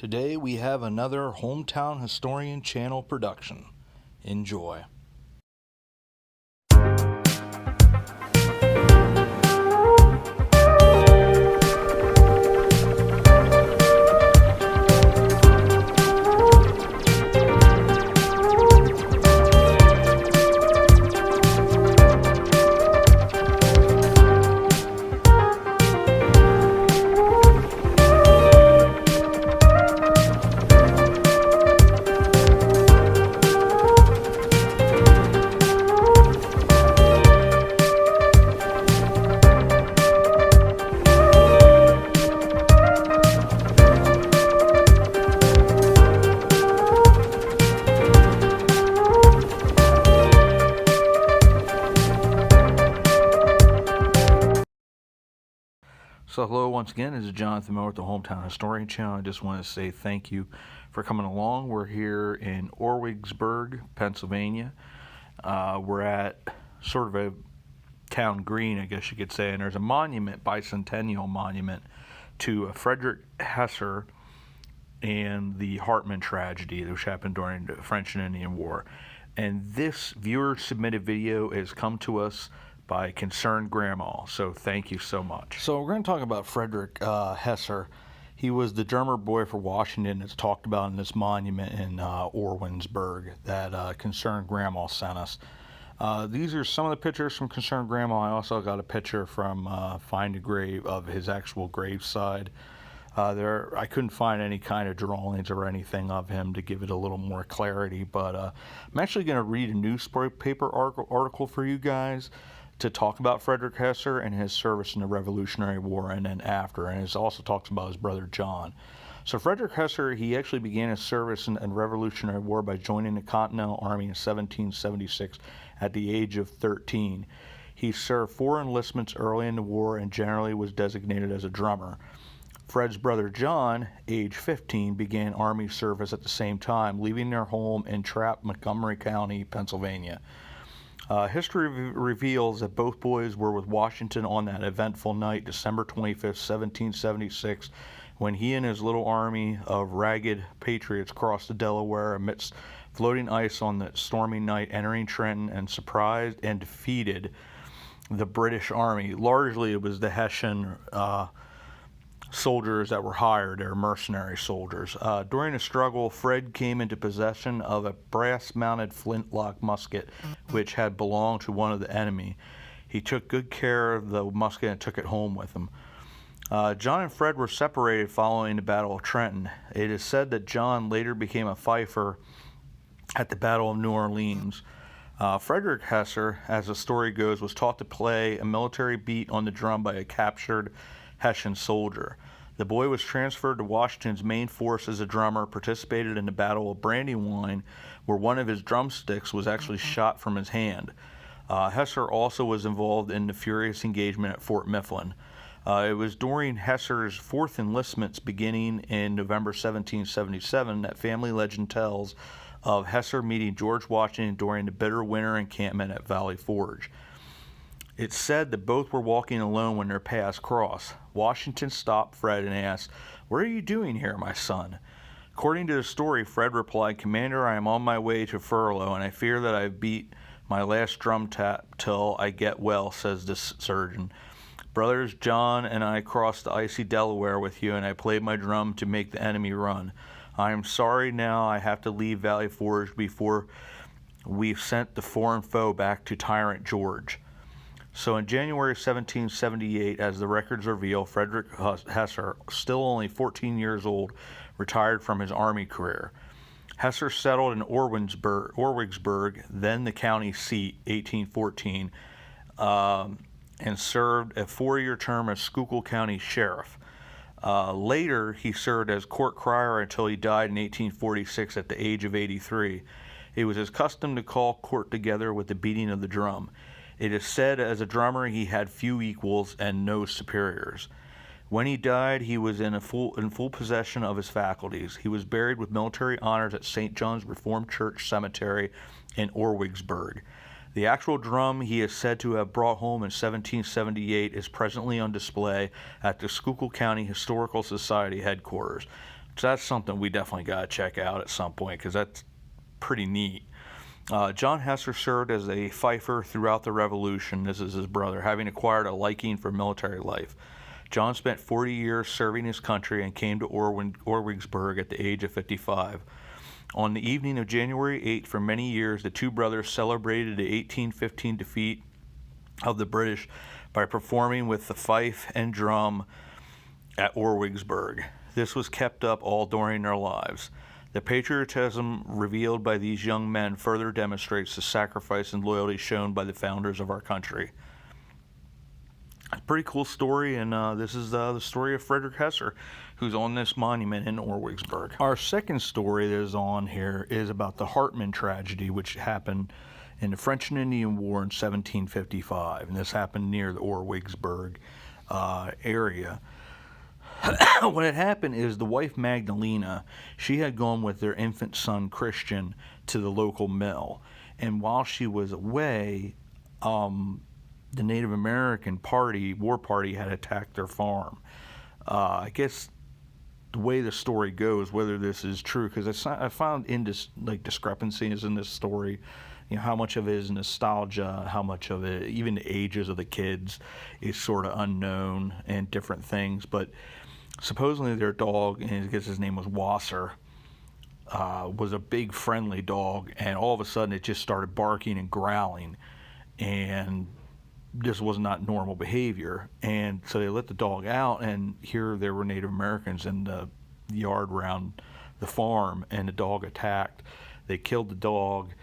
Today we have another Hometown Historian channel production. Enjoy. So hello once again, this is Jonathan Miller with the Hometown Historian channel. I just want to say thank you for coming along. We're here in Orwigsburg, Pennsylvania. We're at sort of a town green, I guess you could say, and there's a monument, bicentennial monument, to Frederick Hesser and the Hartman Tragedy, which happened during the French and Indian War. And this viewer-submitted video has come to us by Concerned Grandma, so thank you so much. So we're going to talk about Frederick Hesser. He was the drummer boy for Washington that's talked about in this monument in Orwigsburg that Concerned Grandma sent us. These are some of the pictures from Concerned Grandma. I also got a picture from Find a Grave of his actual graveside. I couldn't find any kind of drawings or anything of him to give it a little more clarity, but I'm actually going to read a newspaper article for you guys to talk about Frederick Hesser and his service in the Revolutionary War and then after, and it also talks about his brother John. So Frederick Hesser, he actually began his service in the Revolutionary War by joining the Continental Army in 1776 at the age of 13. He served 4 enlistments early in the war and generally was designated as a drummer. Fred's brother John, age 15, began Army service at the same time, leaving their home in Trapp, Montgomery County, Pennsylvania. History reveals that both boys were with Washington on that eventful night, December 25th, 1776, when he and his little army of ragged patriots crossed the Delaware amidst floating ice on the stormy night, entering Trenton and surprised and defeated the British Army. Largely it was the Hessian soldiers that were hired, they were mercenary soldiers. During the struggle, Fred came into possession of a brass-mounted flintlock musket which had belonged to one of the enemy. He took good care of the musket and took it home with him. John and Fred were separated following the Battle of Trenton. It is said that John later became a fifer at the Battle of New Orleans. Frederick Hesser, as the story goes, was taught to play a military beat on the drum by a captured Hessian soldier. The boy was transferred to Washington's main force as a drummer, participated in the Battle of Brandywine, where one of his drumsticks was actually shot from his hand. Hesser also was involved in the furious engagement at Fort Mifflin. It was during Hesser's 4th enlistments beginning in November 1777 that family legend tells of Hesser meeting George Washington during the bitter winter encampment at Valley Forge. It's said that both were walking alone when their paths crossed. Washington stopped Fred and asked, "What are you doing here, my son?" According to the story, Fred replied, "Commander, I am on my way to furlough, and I fear that I have beat my last drum tap till I get well," says the surgeon. "Brothers John and I crossed the icy Delaware with you, and I played my drum to make the enemy run. I am sorry now I have to leave Valley Forge before we've sent the foreign foe back to Tyrant George." So in January 1778, as the records reveal, Frederick Hesser, still only 14 years old, retired from his army career. Hesser settled in Orwigsburg, then the county seat, 1814, and served a 4-year term as Schuylkill County Sheriff. Later, he served as court crier until he died in 1846 at the age of 83. It was his custom to call court together with the beating of the drum. It is said as a drummer he had few equals and no superiors. When he died, he was in full possession of his faculties. He was buried with military honors at St. John's Reformed Church Cemetery in Orwigsburg. The actual drum he is said to have brought home in 1778 is presently on display at the Schuylkill County Historical Society headquarters. So that's something we definitely got to check out at some point, because that's pretty neat. John Hesser served as a fifer throughout the Revolution. This is his brother, having acquired a liking for military life. John spent 40 years serving his country and came to Orwigsburg at the age of 55. On the evening of January 8th, for many years, the two brothers celebrated the 1815 defeat of the British by performing with the fife and drum at Orwigsburg. This was kept up all during their lives. The patriotism revealed by these young men further demonstrates the sacrifice and loyalty shown by the founders of our country. A pretty cool story, and this is the story of Frederick Hesser, who's on this monument in Orwigsburg. Our second story that is on here is about the Hartman Tragedy, which happened in the French and Indian War in 1755, and this happened near the Orwigsburg area. What had happened is the wife Magdalena, she had gone with their infant son Christian to the local mill, and while she was away, the Native American war party had attacked their farm. I guess the way the story goes, whether this is true, because I found discrepancies in this story. You know, how much of it is nostalgia, how much of it, even the ages of the kids, is sort of unknown, and different things. But supposedly their dog, and I guess his name was Wasser, was a big friendly dog, and all of a sudden it just started barking and growling, and this was not normal behavior. And so they let the dog out, and here there were Native Americans in the yard around the farm, and the dog attacked. They killed the dog.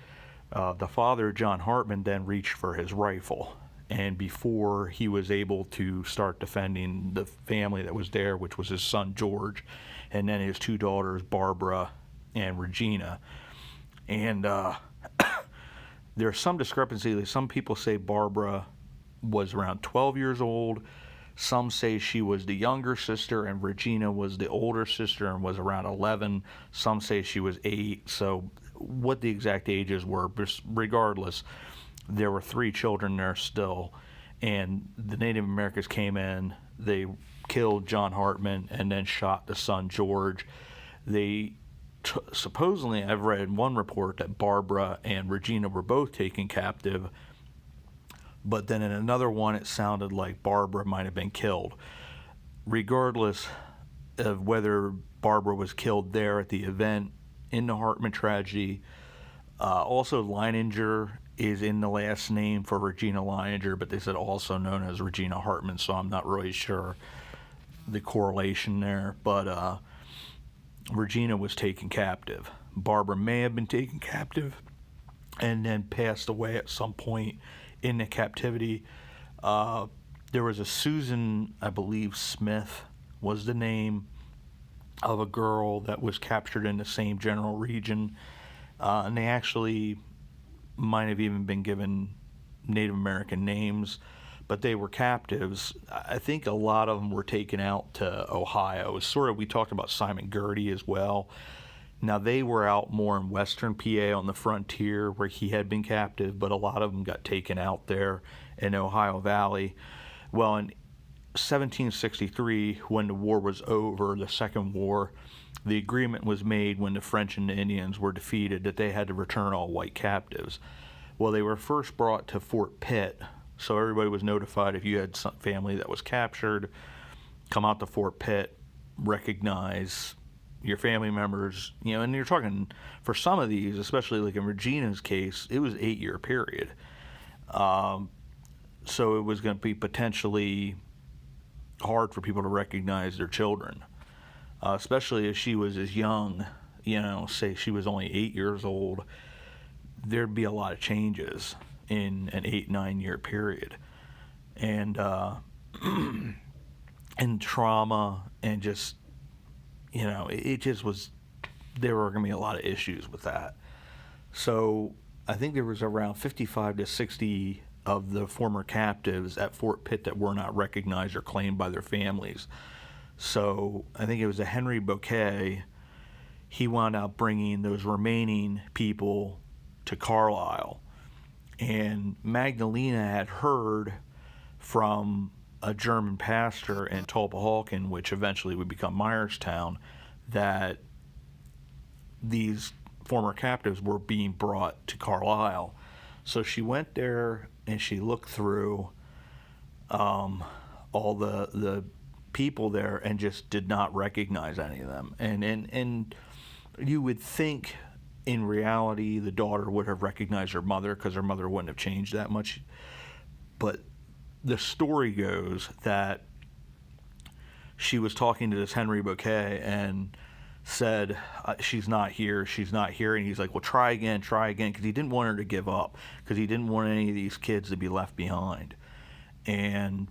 The father, John Hartman, then reached for his rifle, and before he was able to start defending the family that was there, which was his son George, and then his two daughters Barbara and Regina. And there's some discrepancy. Some people say Barbara was around 12 years old. Some say she was the younger sister and Regina was the older sister and was around 11. Some say she was 8. So what the exact ages were, regardless, there were 3 children there still, and the Native Americans came in. They killed John Hartman and then shot the son George. They supposedly, I've read in one report that Barbara and Regina were both taken captive, but then in another one it sounded like Barbara might have been killed. Regardless of whether Barbara was killed there at the event in the Hartman Tragedy, also Leininger is in the last name for Regina Leininger, but they said also known as Regina Hartman, so I'm not really sure the correlation there. But Regina was taken captive. Barbara may have been taken captive and then passed away at some point in the captivity. There was a Susan, I believe Smith was the name of a girl that was captured in the same general region, and they actually might have even been given Native American names, but they were captives. I think a lot of them were taken out to Ohio. It was sort of, we talked about Simon Girty as well. Now they were out more in western PA on the frontier where he had been captive, but a lot of them got taken out there in Ohio Valley. Well, in 1763, when the war was over, the Second War, the agreement was made when the French and the Indians were defeated that they had to return all white captives. Well, they were first brought to Fort Pitt, so everybody was notified if you had some family that was captured, come out to Fort Pitt, recognize your family members, you know, and you're talking, for some of these, especially like in Regina's case, it was 8-year period. So it was going to be potentially hard for people to recognize their children, especially if she was as young, you know, say she was only 8 years old. There'd be a lot of changes in an 8-9 year period, and and trauma, and just, you know, it just was, there were going to be a lot of issues with that. So I think there was around 55 to 60 of the former captives at Fort Pitt that were not recognized or claimed by their families. So I think it was a Henry Bouquet. He wound up bringing those remaining people to Carlisle. And Magdalena had heard from a German pastor in Tulpehocken, which eventually would become Myerstown, that these former captives were being brought to Carlisle. So she went there and she looked through all the people there and just did not recognize any of them. And you would think in reality the daughter would have recognized her mother because her mother wouldn't have changed that much. But the story goes that she was talking to this Henry Bouquet and said, she's not here, and he's like, well, try again, because he didn't want her to give up, because he didn't want any of these kids to be left behind. And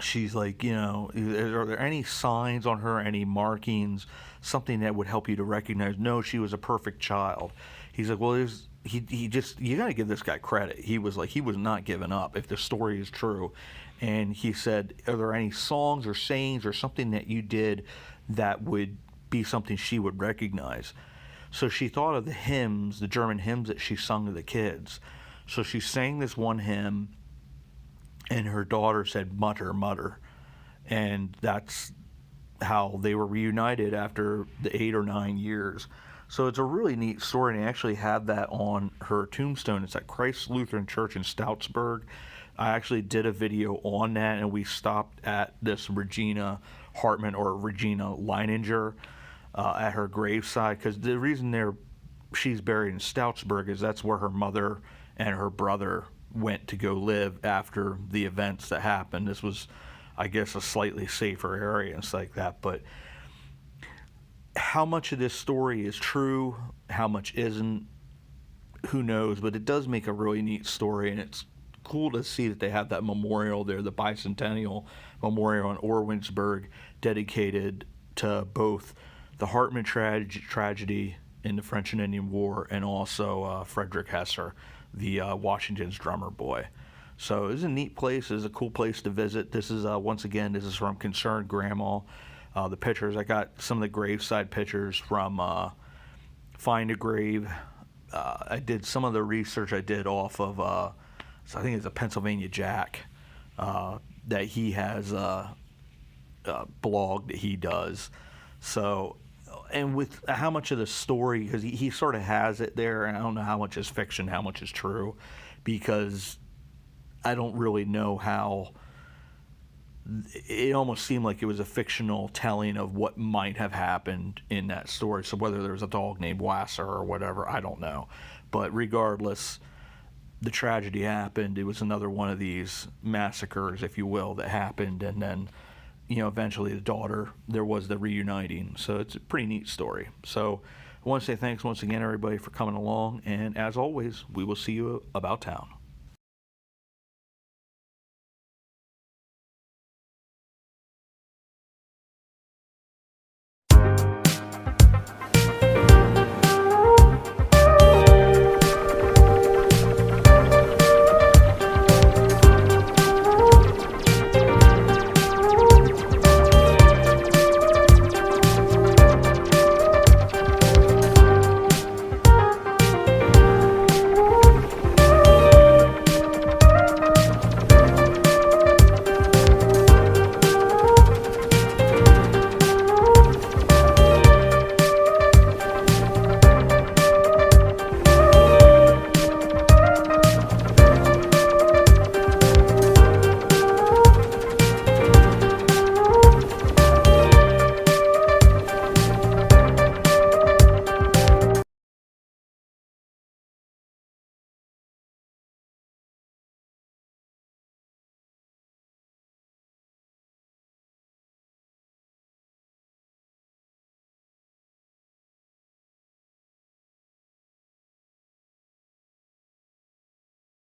she's like, are there any signs on her, any markings, something that would help you to recognize? No, she was a perfect child. He's like, well, you got to give this guy credit. He was not giving up if the story is true. And he said, are there any songs or sayings or something that you did that would be something she would recognize? So she thought of the hymns, the German hymns that she sung to the kids. So she sang this one hymn, and her daughter said, "Mutter, mutter," and that's how they were reunited after the 8 or 9 years. So it's a really neat story, and I actually have that on her tombstone. It's at Christ Lutheran Church in Stoutsburg. I actually did a video on that, and we stopped at this Regina Hartman, or Regina Leininger, at her graveside, because the reason she's buried in Stoutsburg is that's where her mother and her brother went to go live after the events that happened. This was, I guess, a slightly safer area and stuff like that. But how much of this story is true, how much isn't, who knows? But it does make a really neat story, and it's cool to see that they have that memorial there, the bicentennial memorial in Orwigsburg, dedicated to both the Hartman tragedy in the French and Indian War, and also Frederick Hesser, the Washington's drummer boy. So it's a neat place. It's a cool place to visit. This is, once again, this is from Concerned Grandma. The pictures, I got some of the graveside pictures from Find a Grave. I did some of the research I did off of, so I think it's a Pennsylvania Jack, that he has a blog that he does. So, and with how much of the story, because he sort of has it there, and I don't know how much is fiction, how much is true, because I don't really know how. It almost seemed like it was a fictional telling of what might have happened in that story. So whether there was a dog named Wasser or whatever, I don't know. But regardless, the tragedy happened. It was another one of these massacres, if you will, that happened. And then, eventually the daughter, there was the reuniting. So it's a pretty neat story. So I want to say thanks once again, everybody, for coming along. And as always, we will see you about town.